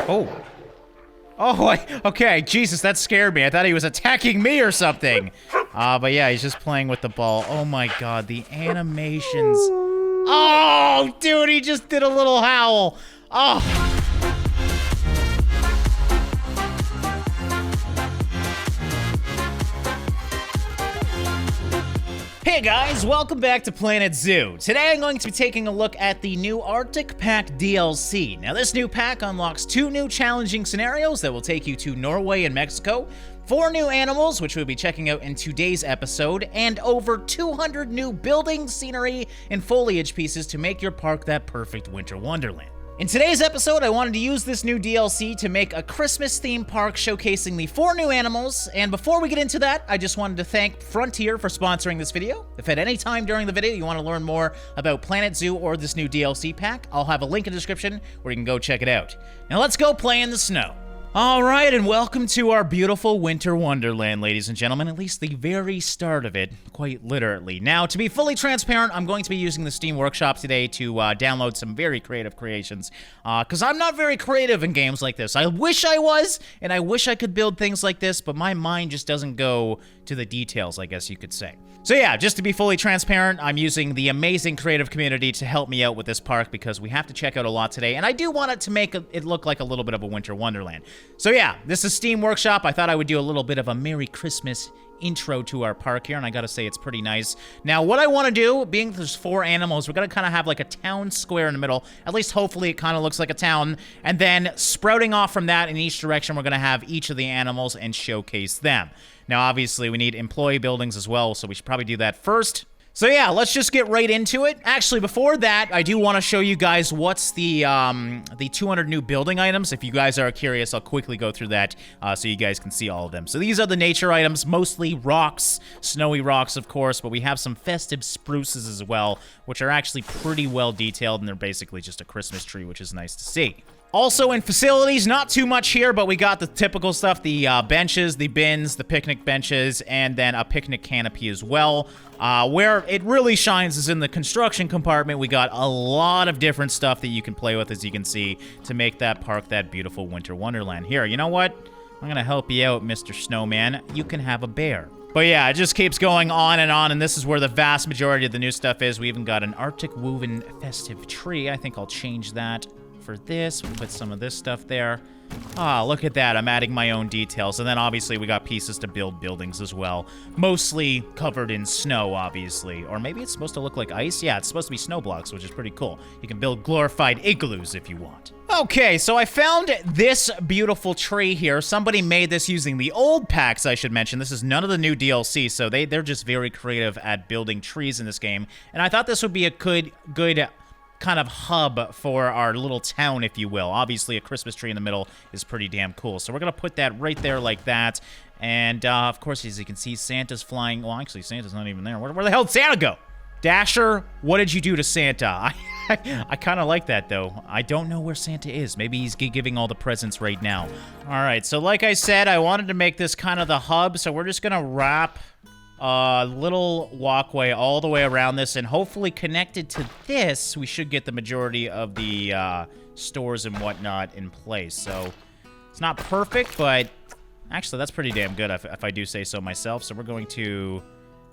Oh. Oh, okay, Jesus, that scared me. I thought he was attacking me or something. But yeah, he's just playing with the ball. Oh my god, the animations. Oh, dude, he just did a little howl. Oh. Hey guys, welcome back to Planet Zoo. Today I'm going to be taking a look at the new Arctic Pack DLC. Now this new pack unlocks 2 new challenging scenarios that will take you to Norway and Mexico, 4 new animals, which we'll be checking out in today's episode, and over 200 new buildings, scenery, and foliage pieces to make your park that perfect winter wonderland. In today's episode, I wanted to use this new DLC to make a Christmas-themed park showcasing the 4 new animals, and before we get into that, I just wanted to thank Frontier for sponsoring this video. If at any time during the video you want to learn more about Planet Zoo or this new DLC pack, I'll have a link in the description where you can go check it out. Now let's go play in the snow. Alright, and welcome to our beautiful winter wonderland, ladies and gentlemen, at least the very start of it, quite literally. Now, to be fully transparent, I'm going to be using the Steam Workshop today to download some very creative creations, because I'm not very creative in games like this. I wish I was, and I wish I could build things like this, but my mind just doesn't go to the details, I guess you could say. So yeah, just to be fully transparent, I'm using the amazing creative community to help me out with this park because we have to check out a lot today, and I do want it to make it look like a little bit of a winter wonderland. So yeah, this is Steam Workshop. I thought I would do a little bit of a Merry Christmas intro to our park here, and I gotta say it's pretty nice. Now, what I want to do, being there's 4 animals, we're gonna kind of have like a town square in the middle. At least hopefully it kind of looks like a town, and then sprouting off from that in each direction, we're gonna have each of the animals and showcase them. Now, obviously, we need employee buildings as well, so we should probably do that first. So yeah, let's just get right into it. Actually, before that, I do want to show you guys what's the 200 new building items. If you guys are curious, I'll quickly go through that so you guys can see all of them. So these are the nature items, mostly rocks, snowy rocks, of course, but we have some festive spruces as well, which are actually pretty well detailed, and they're basically just a Christmas tree, which is nice to see. Also in facilities, not too much here, but we got the typical stuff, the benches, the bins, the picnic benches, and then a picnic canopy as well. Where it really shines is in the construction compartment. We got a lot of different stuff that you can play with, as you can see, to make that park that beautiful winter wonderland. Here, you know what? I'm gonna help you out, Mr. Snowman. You can have a bear. But yeah, it just keeps going on, and this is where the vast majority of the new stuff is. We even got an Arctic woven festive tree. I think I'll change that for this. We'll put some of this stuff there. Ah, look at that. I'm adding my own details. And then obviously we got pieces to build buildings as well. Mostly covered in snow, obviously. Or maybe it's supposed to look like ice. Yeah, it's supposed to be snow blocks, which is pretty cool. You can build glorified igloos if you want. Okay, so I found this beautiful tree here. Somebody made this using the old packs, I should mention. This is none of the new DLC, so they're just very creative at building trees in this game. And I thought this would be a good kind of hub for our little town, if you will. Obviously, a Christmas tree in the middle is pretty damn cool. So we're going to put that right there like that. And, of course, as you can see, Santa's flying. Well, actually, Santa's not even there. Where the hell did Santa go? Dasher, what did you do to Santa? I kind of like that, though. I don't know where Santa is. Maybe he's giving all the presents right now. All right, so like I said, I wanted to make this kind of the hub. So we're just going to wrap a little walkway all the way around this, and hopefully connected to this, we should get the majority of the stores and whatnot in place. So it's not perfect, but actually that's pretty damn good if I do say so myself. So we're going to,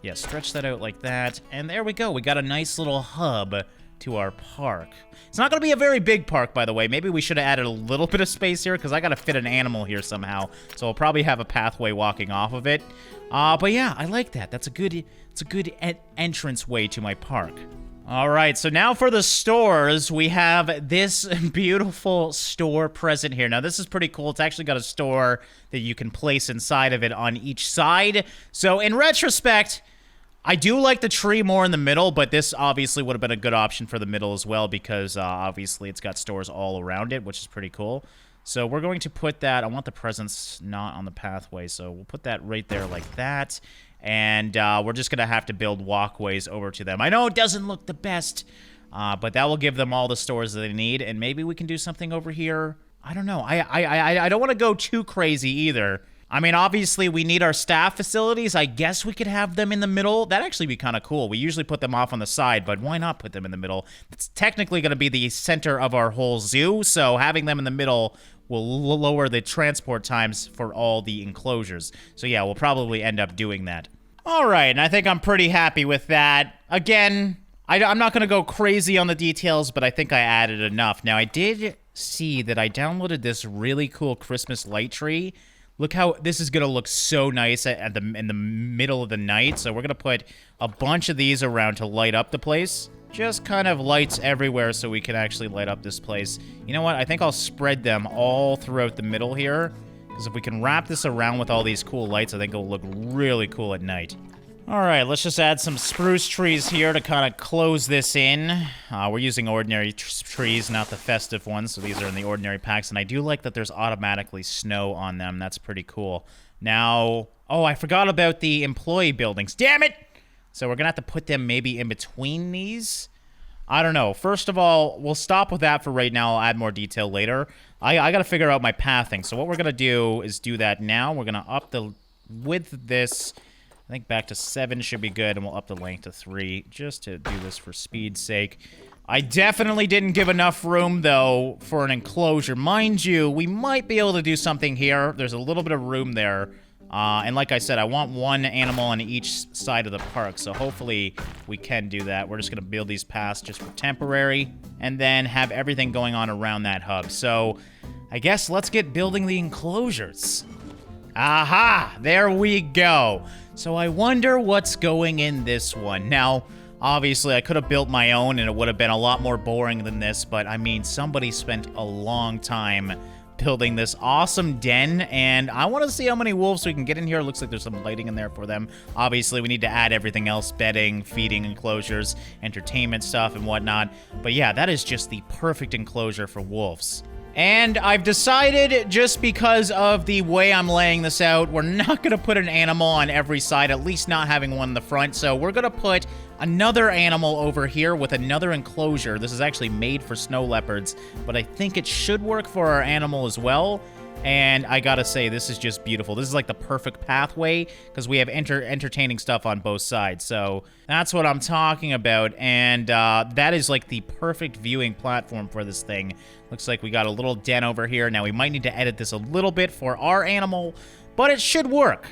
yeah, stretch that out like that, and there we go. We got a nice little hub to our park. It's not going to be a very big park, by the way. Maybe we should have added a little bit of space here, because I got to fit an animal here somehow. So I'll probably have a pathway walking off of it. But yeah, I like that. It's a good entrance way to my park. All right, so now for the stores, we have this beautiful store present here. Now, this is pretty cool. It's actually got a store that you can place inside of it on each side. So in retrospect, I do like the tree more in the middle, but this obviously would have been a good option for the middle as well, because obviously it's got stores all around it, which is pretty cool. So we're going to put that, I want the presents not on the pathway, so we'll put that right there like that. And we're just going to have to build walkways over to them. I know it doesn't look the best, but that will give them all the stores that they need. And maybe we can do something over here. I don't know. I don't want to go too crazy either. I mean, obviously, we need our staff facilities. I guess we could have them in the middle. That'd actually be kind of cool. We usually put them off on the side, but why not put them in the middle? It's technically going to be the center of our whole zoo, so having them in the middle will lower the transport times for all the enclosures. So yeah, we'll probably end up doing that. All right, and I think I'm pretty happy with that. Again, I'm not going to go crazy on the details, but I think I added enough. Now, I did see that I downloaded this really cool Christmas light tree. Look how this is going to look so nice in the middle of the night. So we're going to put a bunch of these around to light up the place. Just kind of lights everywhere so we can actually light up this place. You know what? I think I'll spread them all throughout the middle here. Because if we can wrap this around with all these cool lights, I think it'll look really cool at night. All right, let's just add some spruce trees here to kind of close this in. We're using ordinary trees, not the festive ones, so these are in the ordinary packs. And I do like that there's automatically snow on them. That's pretty cool. Now, oh, I forgot about the employee buildings. Damn it! So we're going to have to put them maybe in between these. I don't know. First of all, we'll stop with that for right now. I'll add more detail later. I got to figure out my pathing. So what we're going to do is do that now. We're going to up the width of this. I think back to 7 should be good, and we'll up the length to 3, just to do this for speed's sake. I definitely didn't give enough room, though, for an enclosure. Mind you, we might be able to do something here. There's a little bit of room there. And like I said, I want one animal on each side of the park, so hopefully we can do that. We're just going to build these paths just for temporary, and then have everything going on around that hub. So I guess let's get building the enclosures. Aha! There we go. So I wonder what's going in this one. Now, obviously, I could have built my own, and it would have been a lot more boring than this, but, I mean, somebody spent a long time building this awesome den, and I want to see how many wolves we can get in here. It looks like there's some lighting in there for them. Obviously, we need to add everything else, bedding, feeding enclosures, entertainment stuff, and whatnot. But yeah, that is just the perfect enclosure for wolves. And I've decided, just because of the way I'm laying this out, we're not going to put an animal on every side, at least not having one in the front. So we're going to put another animal over here with another enclosure. This is actually made for snow leopards, but I think it should work for our animal as well. And I gotta say, this is just beautiful. This is like the perfect pathway, because we have entertaining stuff on both sides. So that's what I'm talking about. And that is like the perfect viewing platform for this thing. Looks like we got a little den over here. Now, we might need to edit this a little bit for our animal, but it should work.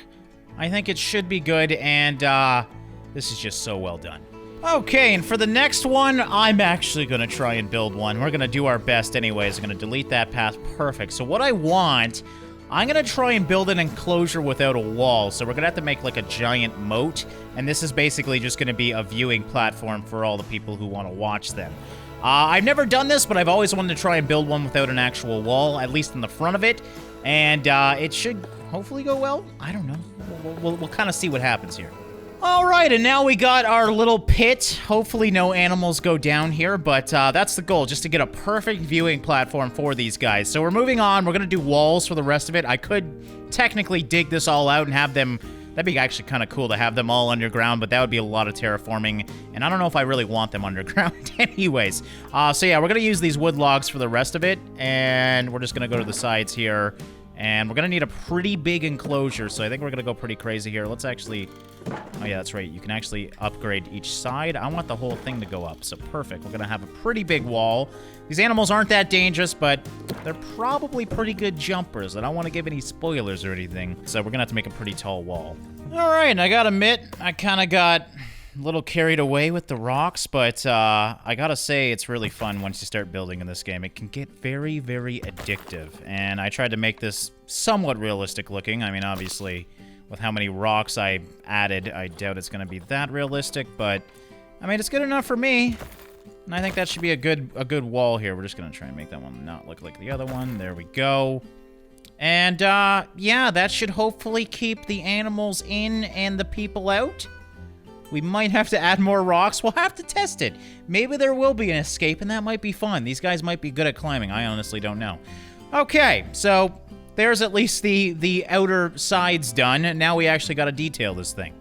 I think it should be good, and this is just so well done. Okay, and for the next one, I'm actually going to try and build one. We're going to do our best anyways. I'm going to delete that path. Perfect. So what I want, I'm going to try and build an enclosure without a wall. So we're going to have to make like a giant moat. And this is basically just going to be a viewing platform for all the people who want to watch them. I've never done this, but I've always wanted to try and build one without an actual wall, at least in the front of it. And it should hopefully go well. I don't know. We'll kind of see what happens here. All right, and now we got our little pit. Hopefully no animals go down here, but that's the goal, just to get a perfect viewing platform for these guys. So we're moving on. We're going to do walls for the rest of it. I could technically dig this all out and have them... That'd be actually kind of cool to have them all underground, but that would be a lot of terraforming, and I don't know if I really want them underground anyways. So yeah, we're going to use these wood logs for the rest of it, and we're just going to go to the sides here. And we're going to need a pretty big enclosure, so I think we're going to go pretty crazy here. Let's actually... Oh, yeah, that's right. You can actually upgrade each side. I want the whole thing to go up, so perfect. We're going to have a pretty big wall. These animals aren't that dangerous, but they're probably pretty good jumpers. I don't want to give any spoilers or anything, so we're going to have to make a pretty tall wall. All right, and I got to admit, I kind of got a little carried away with the rocks, but I gotta say, it's really fun once you start building in this game. It can get very, very addictive, and I tried to make this somewhat realistic looking. I mean, obviously, with how many rocks I added, I doubt it's gonna be that realistic, but I mean, it's good enough for me, and I think that should be a good wall here. We're just gonna try and make that one not look like the other one. There we go. And yeah, that should hopefully keep the animals in and the people out. We might have to add more rocks. We'll have to test it. Maybe there will be an escape, and that might be fun. These guys might be good at climbing. I honestly don't know. Okay, so there's at least the outer sides done. And now we actually got to detail this thing.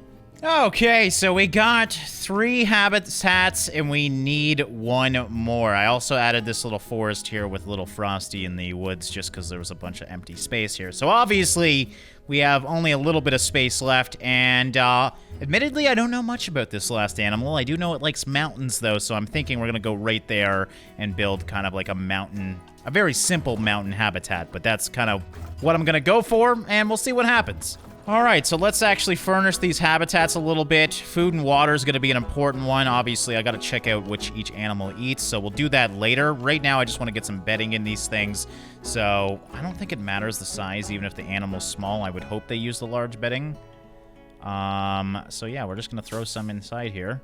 Okay, so we got 3 habitats and we need 1 more. I also added this little forest here with little Frosty in the woods just because there was a bunch of empty space here. So obviously, we have only a little bit of space left, and admittedly, I don't know much about this last animal. I do know it likes mountains, though, so I'm thinking we're going to go right there and build kind of like a mountain, a very simple mountain habitat, but that's kind of what I'm going to go for, and we'll see what happens. All right, so let's actually furnish these habitats a little bit. Food and water is going to be an important one. Obviously, I got to check out which each animal eats, so we'll do that later. Right now, I just want to get some bedding in these things, so I don't think it matters the size, even if the animal's small. I would hope they use the large bedding. So yeah, we're just going to throw some inside here.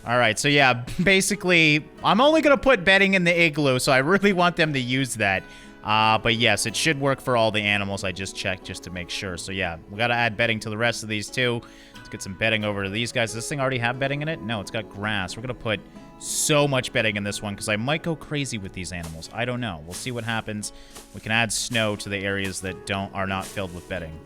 All right, so yeah, basically, I'm only going to put bedding in the igloo, so I really want them to use that. But yes, it should work for all the animals. I just checked just to make sure. So yeah, we got to add bedding to the rest of these too. Let's get some bedding over to these guys. Does this thing already have bedding in it? No, it's got grass. We're going to put so much bedding in this one because I might go crazy with these animals. I don't know. We'll see what happens. We can add snow to the areas that are not filled with bedding.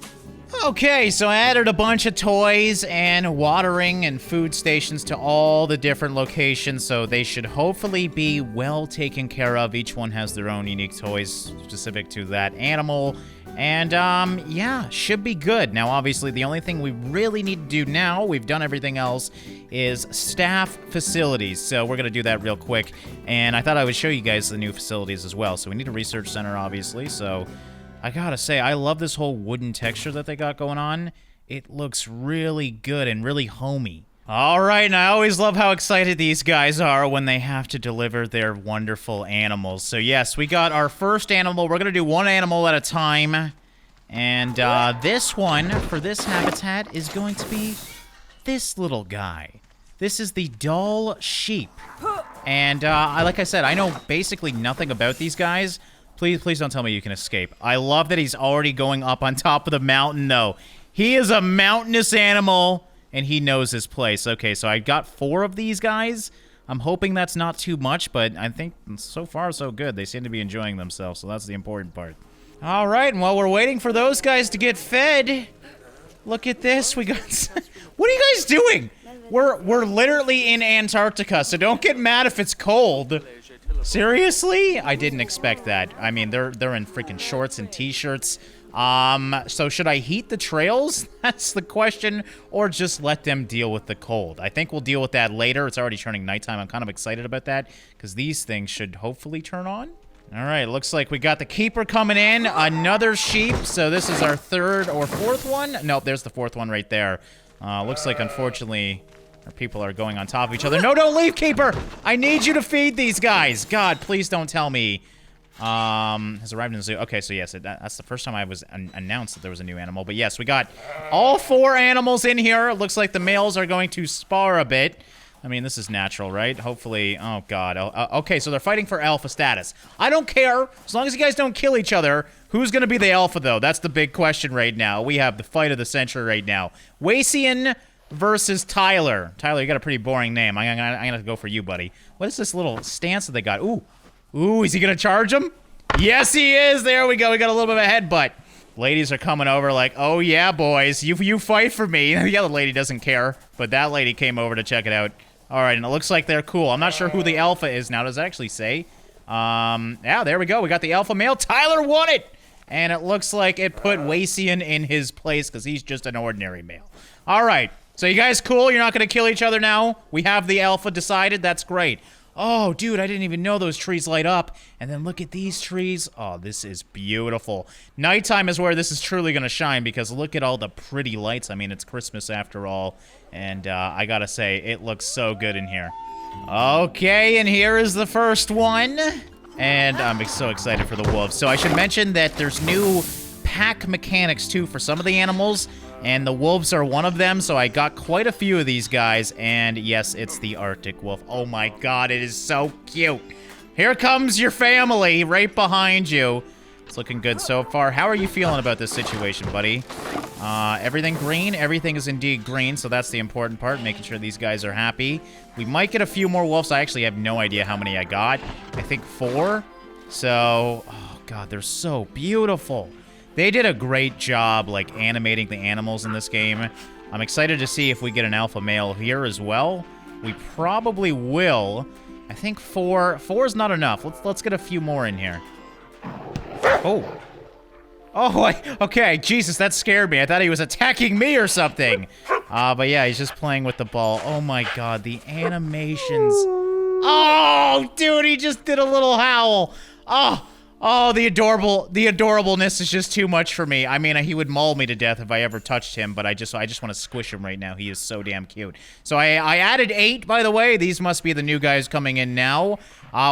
Okay, so I added a bunch of toys and watering and food stations to all the different locations, so they should hopefully be well taken care of. Each one has their own unique toys specific to that animal, and yeah, should be good. Now, obviously, the only thing we really need to do now, we've done everything else, is staff facilities. So we're going to do that real quick, and I thought I would show you guys the new facilities as well. So we need a research center, obviously, so I gotta say, I love this whole wooden texture that they got going on. It looks really good and really homey. All right, and I always love how excited these guys are when they have to deliver their wonderful animals. So yes, we got our first animal. We're gonna do 1 animal at a time. And this one, for this habitat, is going to be this little guy. This is the Dall sheep. And like I said, I know basically nothing about these guys. Please don't tell me you can escape. I love that he's already going up on top of the mountain, though. He is a mountainous animal, and he knows his place. Okay, so I got 4 of these guys. I'm hoping that's not too much, but I think so far so good. They seem to be enjoying themselves, so that's the important part. All right, and while we're waiting for those guys to get fed, look at this. We got... What are you guys doing? We're literally in Antarctica, so don't get mad if it's cold. Seriously? I didn't expect that. I mean, they're in freaking shorts and t-shirts. So should I heat the trails? That's the question. Or just let them deal with the cold. I think we'll deal with that later. It's already turning nighttime. I'm kind of excited about that because these things should hopefully turn on. All right, looks like we got the keeper coming in. Another sheep. So this is our 3rd or 4th one. Nope, there's the 4th one right there. Looks like, unfortunately, our people are going on top of each other. No, don't leave, keeper! I need you to feed these guys. God, please don't tell me. Has arrived in the zoo. Okay, so yes, that's the first time I was announced that there was a new animal. But yes, we got all 4 animals in here. It looks like the males are going to spar a bit. I mean, this is natural, right? Hopefully, oh God. Okay, so they're fighting for alpha status. I don't care. As long as you guys don't kill each other. Who's going to be the alpha, though? That's the big question right now. We have the fight of the century right now. Wacian versus Tyler. Tyler, you got a pretty boring name. I'm gonna go for you, buddy. What is this little stance that they got? Ooh, is he gonna charge him? Yes, he is. There we go. We got a little bit of a headbutt. Ladies are coming over like, oh yeah, boys, you fight for me. The other lady doesn't care, but that lady came over to check it out. All right, and it looks like they're cool. I'm not sure who the alpha is now. Does it actually say? Yeah, there we go. We got the alpha male. Tyler won it, and it looks like it put Wacian in his place because he's just an ordinary male. All right. So you guys cool? You're not going to kill each other now? We have the alpha decided? That's great. Oh, dude, I didn't even know those trees light up. And then look at these trees. Oh, this is beautiful. Nighttime is where this is truly going to shine because look at all the pretty lights. I mean, it's Christmas after all. And I got to say, it looks so good in here. Okay, and here is the first one. And I'm so excited for the wolves. So I should mention that there's new pack mechanics, too, for some of the animals. And the wolves are one of them, so I got quite a few of these guys. And yes, it's the Arctic wolf. Oh my God, it is so cute. Here comes your family right behind you. It's looking good so far. How are you feeling about this situation, buddy? Everything green? Everything is indeed green, so that's the important part, making sure these guys are happy. We might get a few more wolves. I actually have no idea how many I got. I think 4. So, oh God, they're so beautiful. They did a great job, like, animating the animals in this game. I'm excited to see if we get an alpha male here as well. We probably will. I think 4 is not enough. Let's get a few more in here. Oh. Oh, okay, Jesus, that scared me. I thought he was attacking me or something. But yeah, he's just playing with the ball. Oh my god, the animations. Oh, dude, he just did a little howl. Oh, the adorableness is just too much for me. I mean, he would maul me to death if I ever touched him, but I just want to squish him right now. He is so damn cute. So I added 8, by the way. These must be the new guys coming in now.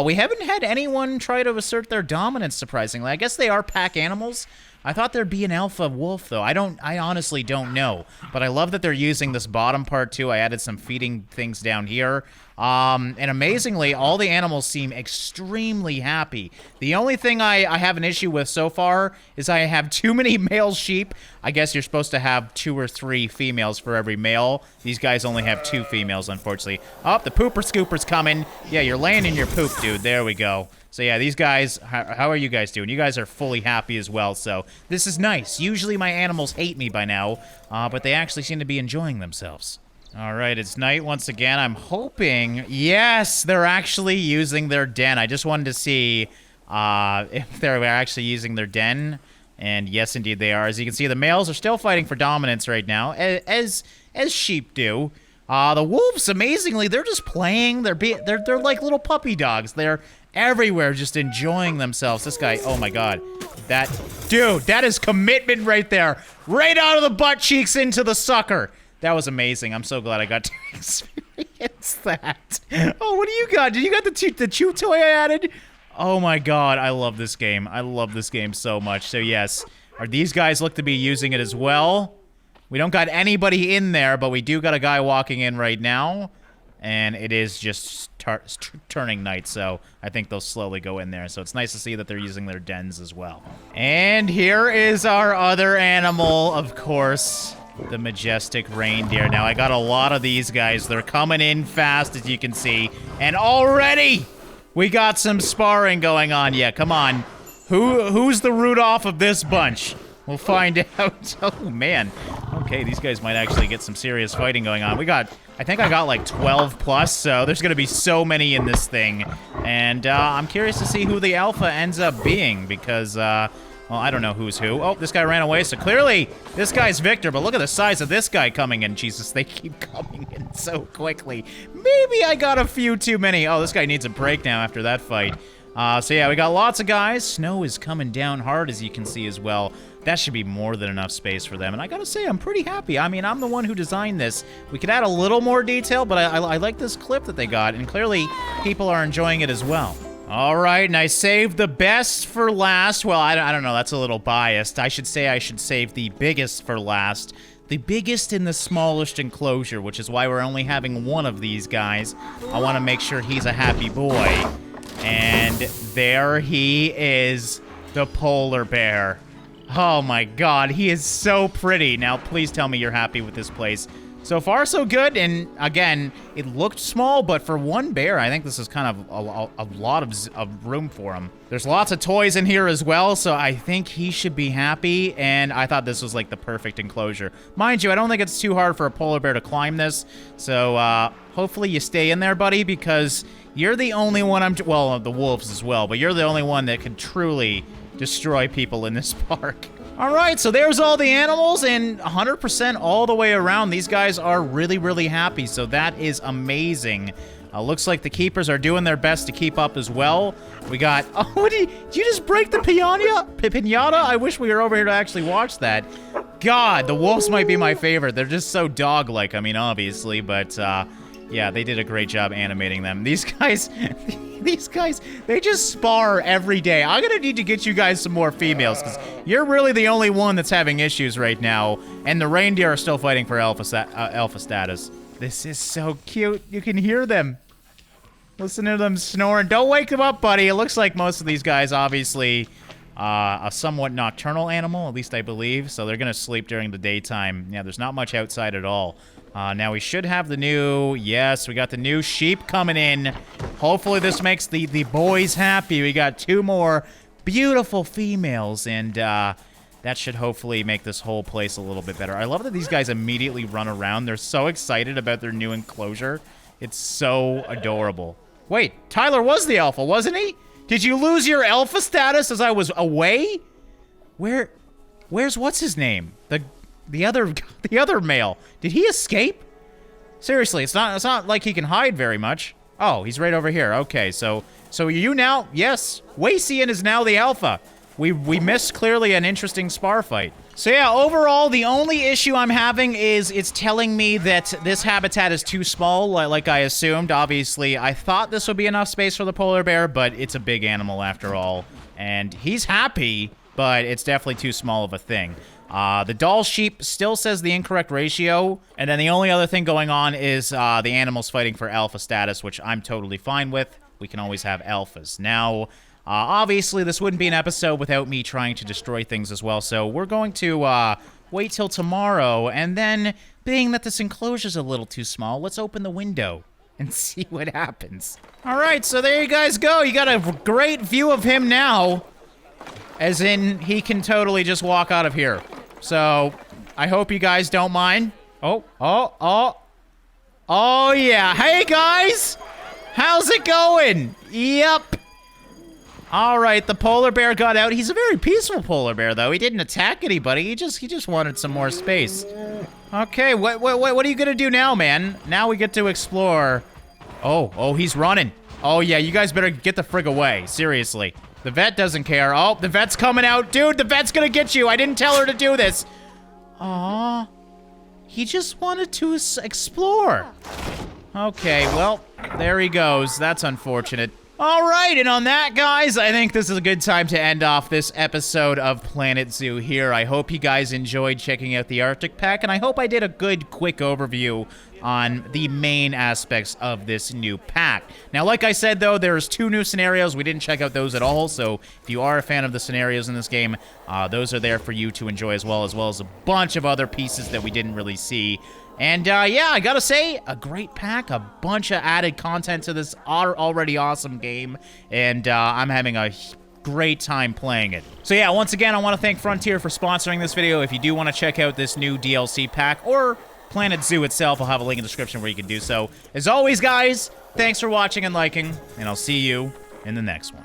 We haven't had anyone try to assert their dominance, surprisingly. I guess they are pack animals. I thought there'd be an alpha wolf, though. I honestly don't know. But I love that they're using this bottom part, too. I added some feeding things down here. And amazingly, all the animals seem extremely happy. The only thing I have an issue with so far is I have too many male sheep. I guess you're supposed to have 2 or 3 females for every male. These guys only have 2 females, unfortunately. Oh, the pooper scooper's coming. Yeah, you're laying in your poop, dude. There we go. So yeah, these guys, how are you guys doing? You guys are fully happy as well, so this is nice. Usually my animals hate me by now, but they actually seem to be enjoying themselves. All right, it's night once again. I'm hoping, yes, they're actually using their den. I just wanted to see if they're actually using their den, and yes, indeed they are. As you can see, the males are still fighting for dominance right now, as sheep do. The wolves, amazingly, they're just playing. They're like little puppy dogs. They're everywhere just enjoying themselves. This guy, oh my god. Dude, that is commitment right there. Right out of the butt cheeks into the sucker. That was amazing. I'm so glad I got to experience that. Oh, what do you got? Did you got the chew toy I added? Oh my god, I love this game. I love this game so much. So yes, these guys look to be using it as well. We don't got anybody in there, but we do got a guy walking in right now. And it is just turning night, so I think they'll slowly go in there. So it's nice to see that they're using their dens as well. And here is our other animal, of course, the majestic reindeer. Now, I got a lot of these guys. They're coming in fast, as you can see. And already, we got some sparring going on. Yeah, come on. Who's the Rudolph of this bunch? We'll find out. Oh, man. Okay, these guys might actually get some serious fighting going on. I think I got like 12 plus, so there's going to be so many in this thing. And I'm curious to see who the alpha ends up being because, well, I don't know who's who. Oh, this guy ran away, so clearly this guy's Victor, but look at the size of this guy coming in. Jesus, they keep coming in so quickly. Maybe I got a few too many. Oh, this guy needs a break now after that fight. So yeah, we got lots of guys. Snow is coming down hard, as you can see as well. That should be more than enough space for them. And I gotta say, I'm pretty happy. I mean, I'm the one who designed this. We could add a little more detail, but I like this clip that they got. And clearly, people are enjoying it as well. All right, and I saved the best for last. Well, I don't know. That's a little biased. I should save the biggest for last. The biggest in the smallest enclosure, which is why we're only having one of these guys. I want to make sure he's a happy boy. And there he is, the polar bear. Oh my god, he is so pretty. Now, please tell me you're happy with this place. So far, so good, and again, it looked small, but for one bear, I think this is kind of a lot of room for him. There's lots of toys in here as well, so I think he should be happy, and I thought this was like the perfect enclosure. Mind you, I don't think it's too hard for a polar bear to climb this, so hopefully you stay in there, buddy, because you're the only one well, the wolves as well, but you're the only one that can truly destroy people in this park. All right, so there's all the animals, and 100% all the way around. These guys are really, really happy, so that is amazing. Looks like the keepers are doing their best to keep up as well. We got, oh, did you just break the piñata? I wish we were over here to actually watch that. God, the wolves might be my favorite. They're just so dog-like, I mean, obviously, but yeah, they did a great job animating them. These guys, they just spar every day. I'm gonna need to get you guys some more females, because you're really the only one that's having issues right now, and the reindeer are still fighting for alpha status. This is so cute. You can hear them. Listen to them snoring. Don't wake them up, buddy. It looks like most of these guys, obviously, a somewhat nocturnal animal, at least I believe, so they're gonna sleep during the daytime. Yeah, there's not much outside at all. Now we should have the new, yes, we got the new sheep coming in. Hopefully this makes the boys happy. We got 2 more beautiful females, and That should hopefully make this whole place a little bit better. I love that these guys immediately run around. They're so excited about their new enclosure. It's so adorable. Wait, Tyler was the alpha, wasn't he? Did you lose your alpha status as I was away? Where's what's his name? The other male. Did he escape? Seriously, it's not like he can hide very much. Oh, he's right over here. Okay, so you now, yes, Wacian is now the alpha. We missed clearly an interesting spar fight. So yeah, overall, the only issue I'm having is it's telling me that this habitat is too small, like I assumed. Obviously, I thought this would be enough space for the polar bear, but it's a big animal after all. And he's happy, but it's definitely too small of a thing. The Dall sheep still says the incorrect ratio, and then the only other thing going on is the animals fighting for alpha status, which I'm totally fine with. We can always have alphas. Now, obviously, this wouldn't be an episode without me trying to destroy things as well, so we're going to wait till tomorrow, and then, being that this enclosure's a little too small, let's open the window and see what happens. All right, so there you guys go. You got a great view of him now, as in he can totally just walk out of here. So, I hope you guys don't mind. Oh, yeah. Hey, guys! How's it going? Yep. All right, the polar bear got out. He's a very peaceful polar bear, though. He didn't attack anybody. He just wanted some more space. Okay, what are you gonna do now, man? Now we get to explore. Oh, he's running. Oh, yeah, you guys better get the frig away. Seriously. The vet doesn't care. Oh, the vet's coming out. Dude, the vet's gonna get you. I didn't tell her to do this. Aw. He just wanted to explore. Okay, well, there he goes. That's unfortunate. All right, and on that, guys, I think this is a good time to end off this episode of Planet Zoo here. I hope you guys enjoyed checking out the Arctic Pack, and I hope I did a good, quick overview on the main aspects of this new pack. Now, like I said, though, there's 2 new scenarios. We didn't check out those at all, so if you are a fan of the scenarios in this game, those are there for you to enjoy as well as a bunch of other pieces that we didn't really see. And, yeah, I gotta say, a great pack, a bunch of added content to this already awesome game, and I'm having a great time playing it. So, yeah, once again, I want to thank Frontier for sponsoring this video. If you do want to check out this new DLC pack, or Planet Zoo itself, I'll have a link in the description where you can do so. As always, guys, thanks for watching and liking, and I'll see you in the next one.